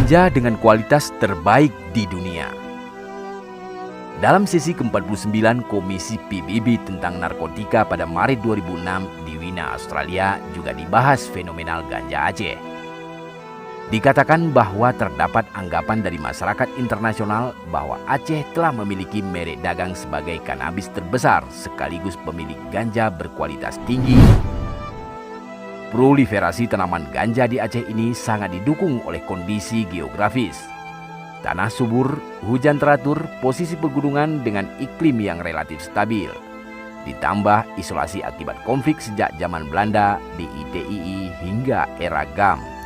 ganja dengan kualitas terbaik di dunia. Dalam sesi ke-49 Komisi PBB tentang narkotika pada Maret 2006 di Wina, Australia juga dibahas fenomenal ganja Aceh. Dikatakan bahwa terdapat anggapan dari masyarakat internasional bahwa Aceh telah memiliki merek dagang sebagai kanabis terbesar sekaligus pemilik ganja berkualitas tinggi. Proliferasi tanaman ganja di Aceh ini sangat didukung oleh kondisi geografis. Tanah subur, hujan teratur, posisi pegunungan dengan iklim yang relatif stabil. Ditambah isolasi akibat konflik sejak zaman Belanda, DITII hingga era GAM.